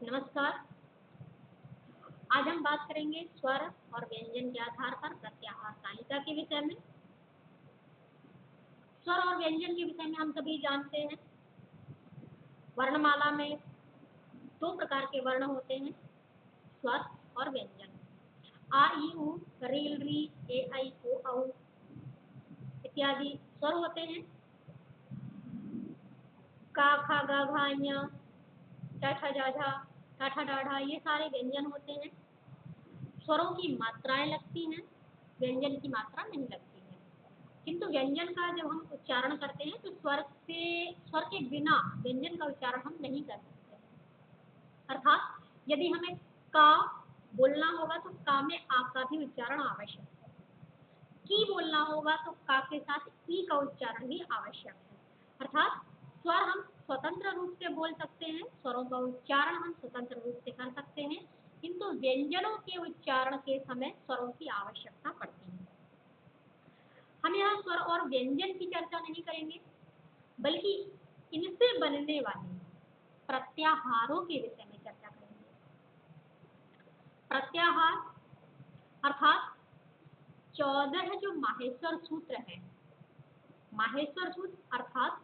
नमस्कार। आज हम बात करेंगे स्वर और व्यंजन के आधार पर प्रत्याहार तालिका के विषय में। स्वर और व्यंजन के विषय में हम सभी जानते हैं, वर्णमाला में दो प्रकार के वर्ण होते हैं, स्वर और व्यंजन। आ ई उ, रील री, ए आई ओ औ इत्यादि स्वर होते हैं। का खा गा घा ञ, टा ठा जा झा, टा ठा डा ढा, ये सारे व्यंजन होते हैं। स्वरों की मात्राएं लगती हैं, व्यंजन की मात्रा नहीं लगती है। किंतु व्यंजन का जब हम उच्चारण करते हैं तो स्वर के बिना व्यंजन का उच्चारण हम नहीं कर सकते। अर्थात यदि हमें का बोलना होगा तो का में आ का भी उच्चारण आवश्यक है। की बोलना होगा तो का के साथ ई का उच्चारण भी आवश्यक है। अर्थात स्वर हम स्वतंत्र रूप से बोल सकते हैं, स्वरों का उच्चारण हम स्वतंत्र रूप से कर सकते हैं, किंतु व्यंजनों के उच्चारण के समय स्वरों की आवश्यकता पड़ती है। हम यहाँ स्वर और व्यंजन की चर्चा नहीं करेंगे, बल्कि इनसे बनने वाले प्रत्याहारों के विषय में चर्चा करेंगे। प्रत्याहार अर्थात 14 जो माहेश्वर सूत्र है, माहेश्वर सूत्र अर्थात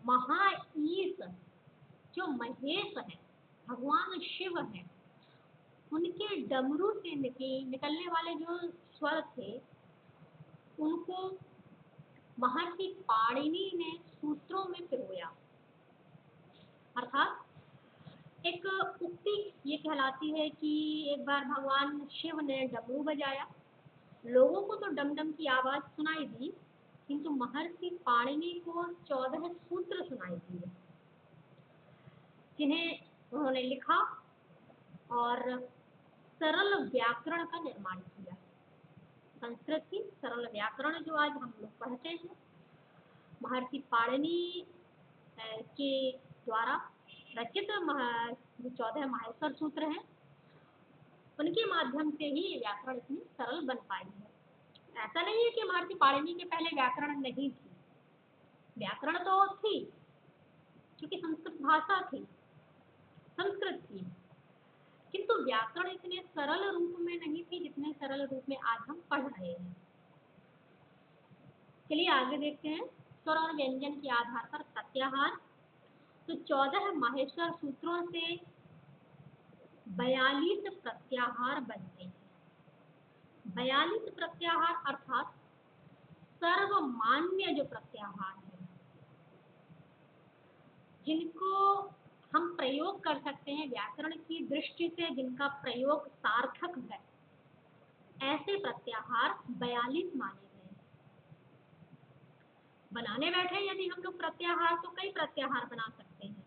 महाईश, जो महेश है, भगवान शिव है, उनके डमरू से निकलने वाले जो स्वर थे, उनको महर्षि पाणिनि ने सूत्रों में पिरोया। अर्थात एक उक्ति ये कहलाती है कि एक बार भगवान शिव ने डमरू बजाया, लोगों को तो डमडम की आवाज सुनाई दी, किंतु महर्षि पाणिनि को 14 सूत्र सुनाई दिए, जिन्हें उन्होंने लिखा और सरल व्याकरण का निर्माण किया। संस्कृत की सरल व्याकरण जो आज हम लोग पढ़ते हैं, महर्षि पाणिनि के द्वारा रचित 14 माहेश्वर सूत्र हैं, उनके माध्यम से ही व्याकरण इतनी सरल बन पाई है। ऐसा नहीं है कि महर्षि पाणिनि के पहले व्याकरण नहीं थी, व्याकरण तो थी, क्योंकि संस्कृत भाषा थी, संस्कृत थी, किंतु व्याकरण इतने सरल रूप में नहीं थी जितने सरल रूप में आज हम पढ़ रहे हैं। चलिए आगे देखते हैं। स्वर और व्यंजन के आधार पर प्रत्याहार। तो 14 माहेश्वर सूत्रों से 42 प्रत्याहार बनते हैं। 42 प्रत्याहार अर्थात सर्वमान्य जो प्रत्याहार है, जिनको हम प्रयोग कर सकते हैं, व्याकरण की दृष्टि से जिनका प्रयोग सार्थक है, ऐसे प्रत्याहार 42 माने गए। बनाने बैठे यदि हम लोग प्रत्याहार तो कई प्रत्याहार बना सकते हैं,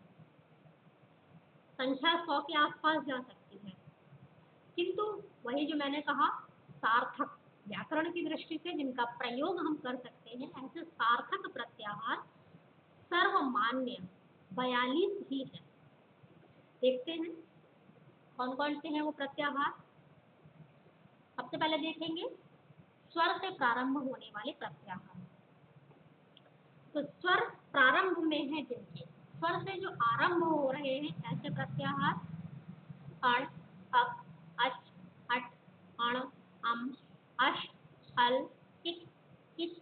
संख्या 100 के आसपास जा सकती है, किंतु वही जो मैंने कहा, सार्थक व्याकरण की दृष्टि से जिनका प्रयोग हम कर सकते हैं, ऐसे सार्थक प्रत्याहार सर्वमान्य 42 ही है। देखते हैं कौन कौन से हैं वो प्रत्याहार। सबसे पहले देखेंगे स्वर से प्रारंभ होने वाले प्रत्याहार। तो स्वर प्रारंभ में है जिनके, स्वर से जो आरंभ हो रहे हैं, ऐसे प्रत्याहार अण, अक, अच, अट, अण, अम, अश, हल, इक, इच,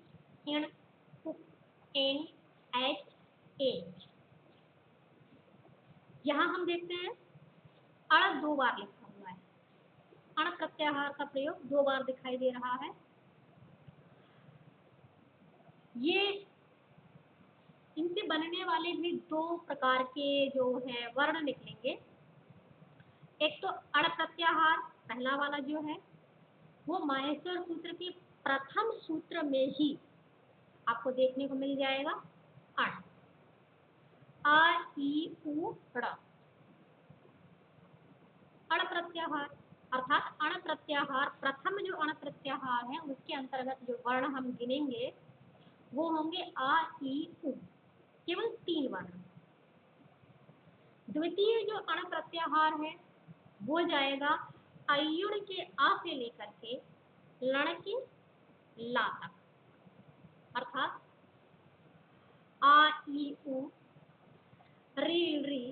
इण, उक, एन, ऐच, एच। यहाँ हम देखते हैं अण 2 बार लिखा हुआ है, अण प्रत्याहार का प्रयोग 2 बार दिखाई दे रहा है। ये इनसे बनने वाले भी 2 प्रकार के जो है वर्ण निकलेंगे। एक तो अण प्रत्याहार पहला वाला जो है, वो माहेश्वर सूत्र के प्रथम सूत्र में ही आपको देखने को मिल जाएगा। अण, आ ई उ ड़, अण प्रत्याहार अर्थात अण प्रत्याहार, प्रथम जो अण प्रत्याहार है उसके अंतर्गत जो वर्ण हम गिनेंगे वो होंगे आ ई उ, केवल 3 वर्ण। द्वितीय जो अण प्रत्याहार है वो जाएगा अयुण के आ से लेकर के लण के ला तक, अर्थात आ ई उ, री री,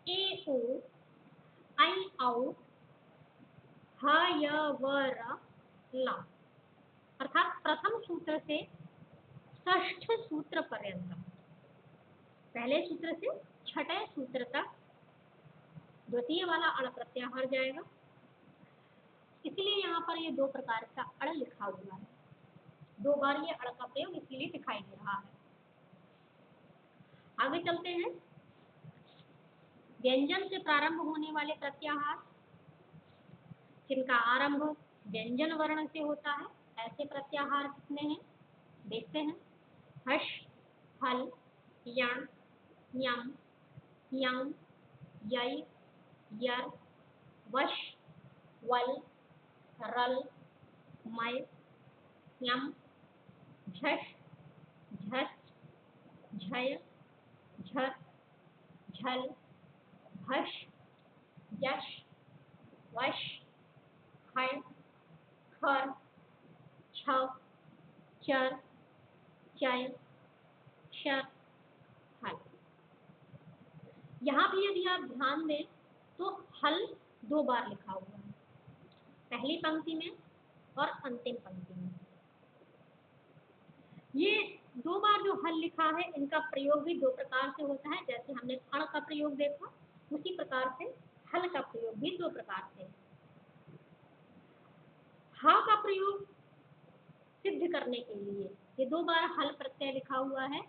ए ओ य व र ला, अर्थात प्रथम सूत्र से षष्ठ सूत्र पर्यंत, पहले सूत्र से छठे सूत्र तक द्वितीय वाला अण प्रत्याहार जाएगा। इसलिए यहाँ पर ये दो प्रकार का अण लिखा हुआ है, दो बार ये अण का प्रयोग इसलिए दिखाई दे रहा है। आगे चलते हैं। व्यंजन से प्रारंभ होने वाले प्रत्याहार जिनका आरंभ व्यंजन वर्ण से होता है, ऐसे प्रत्याहार कितने हैं देखते हैं। हश, हल, यण, यम, यं, यै, यर्, वश, वल, रल, मै, यम, झष, झच, झय, झर, झल, भश, यश, वश, हय, खर, छव, चर, चय, शर, हल। यहाँ भी यदि आप ध्यान दें तो हल दो बार लिखा हुआ है, पहली पंक्ति में और अंतिम पंक्ति में। ये दो बार जो हल लिखा है इनका प्रयोग भी दो प्रकार से होता है। जैसे हमने अण का प्रयोग देखा, उसी प्रकार से हल का प्रयोग भी दो प्रकार से। हा का प्रयोग सिद्ध करने के लिए ये दो बार हल प्रत्यय लिखा हुआ है,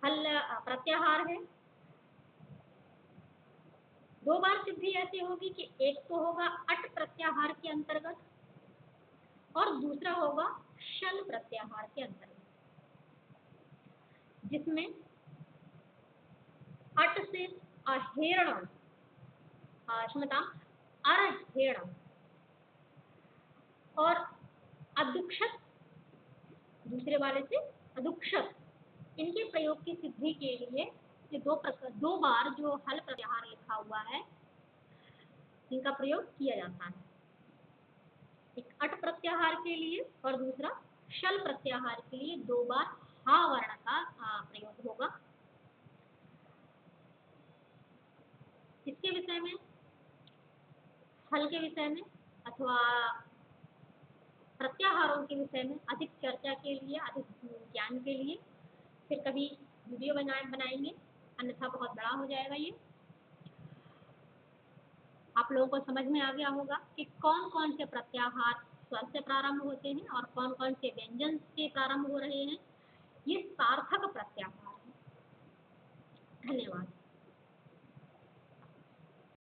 हल प्रत्याहार है। दो बार सिद्धि ऐसे होगी कि एक तो होगा अट प्रत्याहार के अंतर्गत और दूसरा होगा शल प्रत्याहार के अंतर्गत, जिसमें अट से अहेरणम, क्षमता अरहेणम और अदुक्षत दूसरे वाले से अदुक्षत, इनके प्रयोग की सिद्धि के लिए ये दो बार जो हल प्रत्याहार लिखा हुआ है इनका प्रयोग किया जाता है। एक अट प्रत्याहार के लिए और दूसरा शल प्रत्याहार के लिए दो बार हा वर्ण का प्रयोग होगा। इसके विषय में, हल के विषय में अथवा प्रत्याहारों के विषय में अधिक चर्चा के लिए, अधिक ज्ञान के लिए फिर कभी वीडियो बनाएंगे, अन्यथा बहुत बड़ा हो जाएगा ये। आप लोगों को समझ में आ गया होगा कि कौन कौन से प्रत्याहार स्वर से प्रारंभ होते हैं और कौन कौन से व्यंजन से प्रारंभ हो रहे हैं। ये सार्थक प्रत्याहार है। धन्यवाद।